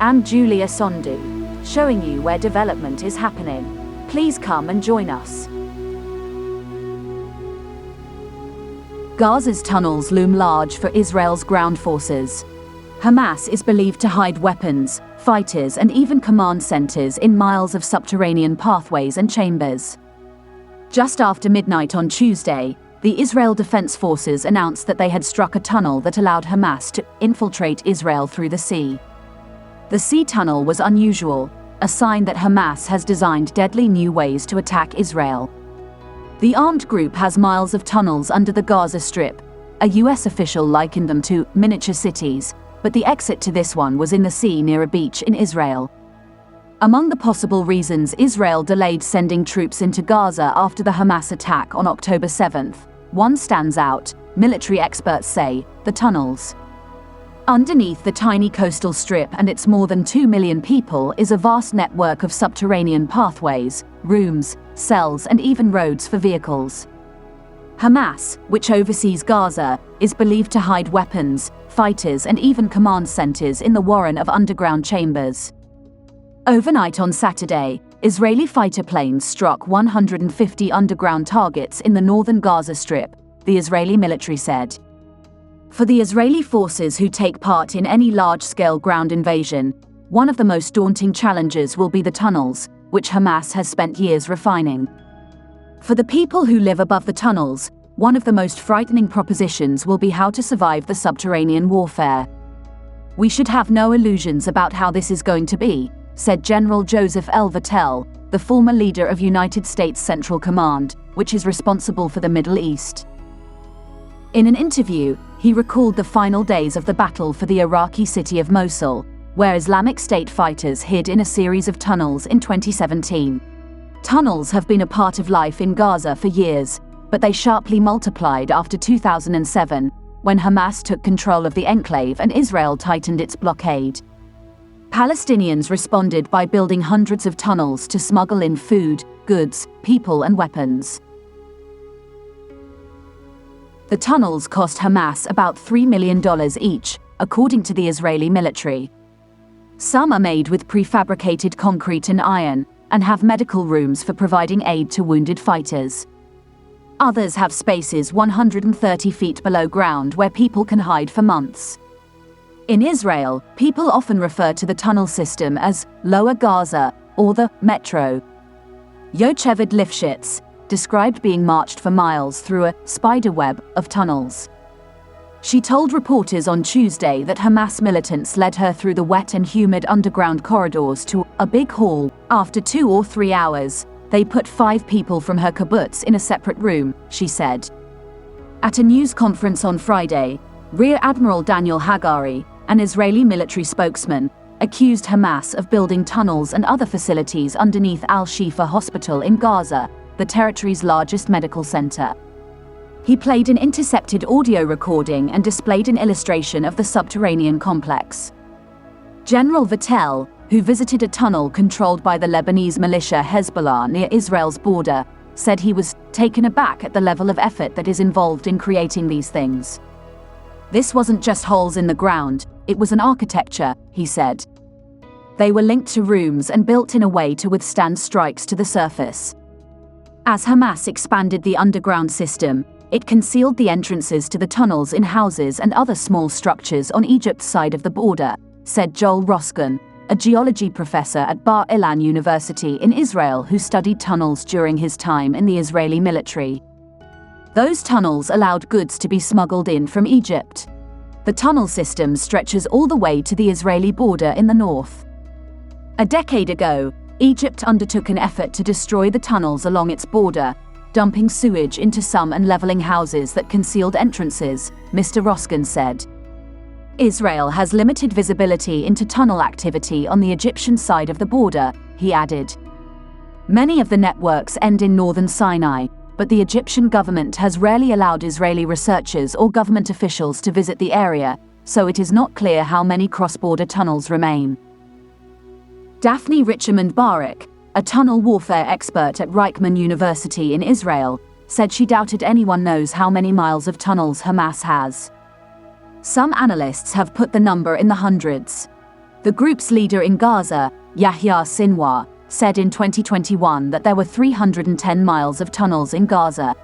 and Julia Sondu, showing you where development is happening. Please come and join us. Gaza's tunnels loom large for Israel's ground forces. Hamas is believed to hide weapons, fighters, and even command centers in miles of subterranean pathways and chambers. Just after midnight on Tuesday, the Israel Defense Forces announced that they had struck a tunnel that allowed Hamas to infiltrate Israel through the sea. The sea tunnel was unusual, a sign that Hamas has designed deadly new ways to attack Israel. The armed group has miles of tunnels under the Gaza Strip. A US official likened them to miniature cities, but the exit to this one was in the sea near a beach in Israel. Among the possible reasons Israel delayed sending troops into Gaza after the Hamas attack on October 7th, one stands out. Military experts say: the tunnels. Underneath the tiny coastal strip and its more than 2 million people is a vast network of subterranean pathways, rooms, cells, and even roads for vehicles. Hamas, which oversees Gaza, is believed to hide weapons, fighters, and even command centers in the warren of underground chambers. Overnight on Saturday, Israeli fighter planes struck 150 underground targets in the northern Gaza Strip, the Israeli military said. For the Israeli forces who take part in any large-scale ground invasion, one of the most daunting challenges will be the tunnels, which Hamas has spent years refining. For the people who live above the tunnels, one of the most frightening propositions will be how to survive the subterranean warfare. "We should have no illusions about how this is going to be," said General Joseph L. Vattel, the former leader of United States Central Command, which is responsible for the Middle East. In an interview, he recalled the final days of the battle for the Iraqi city of Mosul, where Islamic State fighters hid in a series of tunnels in 2017. Tunnels have been a part of life in Gaza for years, but they sharply multiplied after 2007, when Hamas took control of the enclave and Israel tightened its blockade. Palestinians responded by building hundreds of tunnels to smuggle in food, goods, people, and weapons. The tunnels cost Hamas about $3 million each, according to the Israeli military. Some are made with prefabricated concrete and iron, and have medical rooms for providing aid to wounded fighters. Others have spaces 130 feet below ground where people can hide for months. In Israel, people often refer to the tunnel system as Lower Gaza or the Metro. Yocheved Lifshitz described being marched for miles through a spiderweb of tunnels. She told reporters on Tuesday that Hamas militants led her through the wet and humid underground corridors to a big hall. After 2 or 3 hours, they put 5 people from her kibbutz in a separate room, she said. At a news conference on Friday, Rear Admiral Daniel Hagari, an Israeli military spokesman, accused Hamas of building tunnels and other facilities underneath Al-Shifa Hospital in Gaza, the territory's largest medical center. He played an intercepted audio recording and displayed an illustration of the subterranean complex. General Vattel, who visited a tunnel controlled by the Lebanese militia Hezbollah near Israel's border, said he was taken aback at the level of effort that is involved in creating these things. "This wasn't just holes in the ground, it was an architecture," he said. They were linked to rooms and built in a way to withstand strikes to the surface. As Hamas expanded the underground system, it concealed the entrances to the tunnels in houses and other small structures on Egypt's side of the border, said Joel Roskin, a geology professor at Bar Ilan University in Israel who studied tunnels during his time in the Israeli military. Those tunnels allowed goods to be smuggled in from Egypt. The tunnel system stretches all the way to the Israeli border in the north. A decade ago, Egypt undertook an effort to destroy the tunnels along its border, dumping sewage into some and leveling houses that concealed entrances, Mr. Roskin said. Israel has limited visibility into tunnel activity on the Egyptian side of the border, he added. Many of the networks end in northern Sinai, but the Egyptian government has rarely allowed Israeli researchers or government officials to visit the area, so it is not clear how many cross-border tunnels remain. Daphne Richmond-Barak, a tunnel warfare expert at Reichman University in Israel, said she doubted anyone knows how many miles of tunnels Hamas has. Some analysts have put the number in the hundreds. The group's leader in Gaza, Yahya Sinwar, said in 2021 that there were 310 miles of tunnels in Gaza.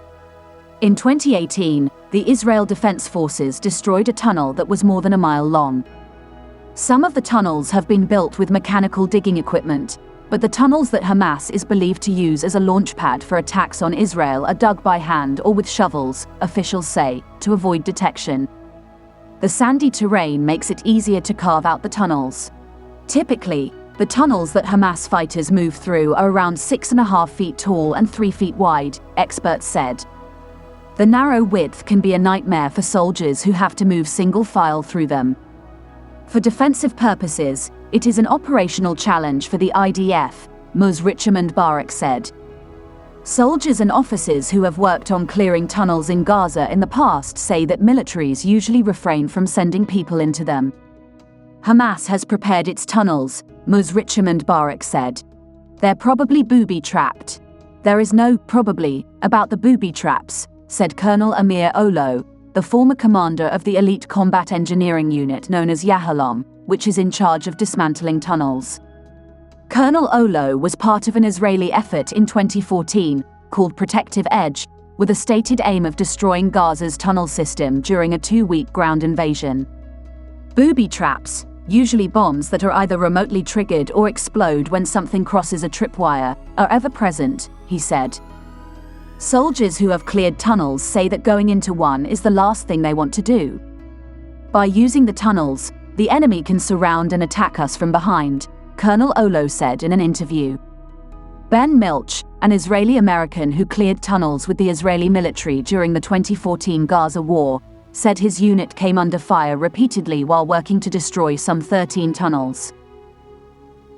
In 2018, the Israel Defense Forces destroyed a tunnel that was more than a mile long. Some of the tunnels have been built with mechanical digging equipment, but the tunnels that Hamas is believed to use as a launch pad for attacks on Israel are dug by hand or with shovels, officials say, to avoid detection. The sandy terrain makes it easier to carve out the tunnels. Typically, the tunnels that Hamas fighters move through are around 6.5 feet tall and 3 feet wide, experts said. The narrow width can be a nightmare for soldiers who have to move single file through them. For defensive purposes, it is an operational challenge for the IDF, Ms. Richmond Barak said. Soldiers and officers who have worked on clearing tunnels in Gaza in the past say that militaries usually refrain from sending people into them. Hamas has prepared its tunnels, Ms. Richmond Barak said. They're probably booby-trapped. There is no probably about the booby traps, said Colonel Amir Olo, the former commander of the elite combat engineering unit known as Yahalom, which is in charge of dismantling tunnels. Colonel Olo was part of an Israeli effort in 2014, called Protective Edge, with a stated aim of destroying Gaza's tunnel system during a 2-week ground invasion. Booby traps, usually bombs that are either remotely triggered or explode when something crosses a tripwire, are ever present, he said. Soldiers who have cleared tunnels say that going into one is the last thing they want to do. By using the tunnels, the enemy can surround and attack us from behind, Colonel Olo said in an interview. Ben Milch, an Israeli-American who cleared tunnels with the Israeli military during the 2014 Gaza war, said his unit came under fire repeatedly while working to destroy some 13 tunnels.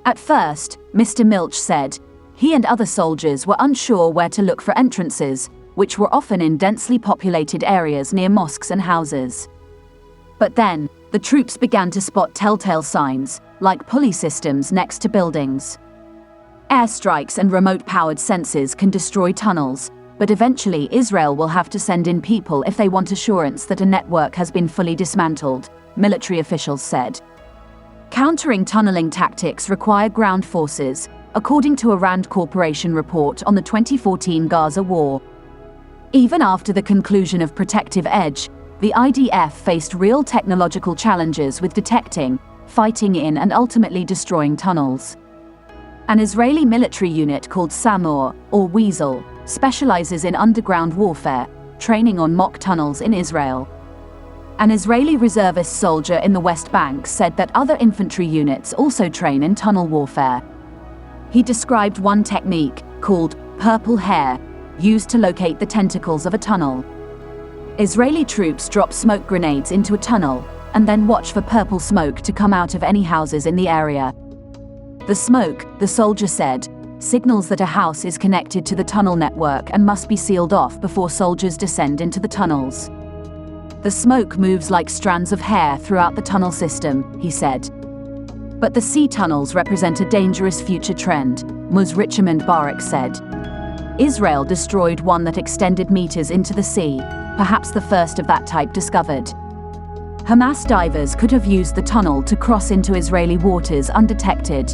At first, Mr. Milch said, he and other soldiers were unsure where to look for entrances, which were often in densely populated areas near mosques and houses. But then, the troops began to spot telltale signs, like pulley systems next to buildings. Airstrikes and remote-powered sensors can destroy tunnels, but eventually Israel will have to send in people if they want assurance that a network has been fully dismantled, military officials said. Countering tunneling tactics require ground forces, according to a Rand Corporation report on the 2014 Gaza war. Even after the conclusion of Protective Edge, the IDF faced real technological challenges with detecting, fighting in and ultimately destroying tunnels. An Israeli military unit called Samur, or Weasel, specializes in underground warfare, training on mock tunnels in Israel. An Israeli reservist soldier in the West Bank said that other infantry units also train in tunnel warfare. He described one technique, called purple hair, used to locate the tentacles of a tunnel. Israeli troops drop smoke grenades into a tunnel, and then watch for purple smoke to come out of any houses in the area. The smoke, the soldier said, signals that a house is connected to the tunnel network and must be sealed off before soldiers descend into the tunnels. The smoke moves like strands of hair throughout the tunnel system, he said. But the sea tunnels represent a dangerous future trend, Ms. Richmond Barak said. Israel destroyed one that extended meters into the sea, perhaps the first of that type discovered. Hamas divers could have used the tunnel to cross into Israeli waters undetected.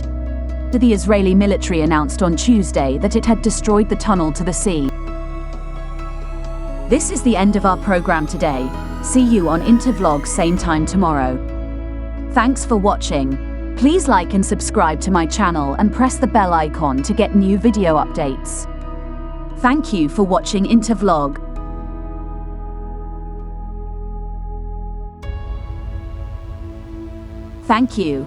The Israeli military announced on Tuesday that it had destroyed the tunnel to the sea. This is the end of our program today. See you on Intervlog same time tomorrow. Thanks for watching. Please like and subscribe to my channel and press the bell icon to get new video updates. Thank you for watching Intervlog. Thank you.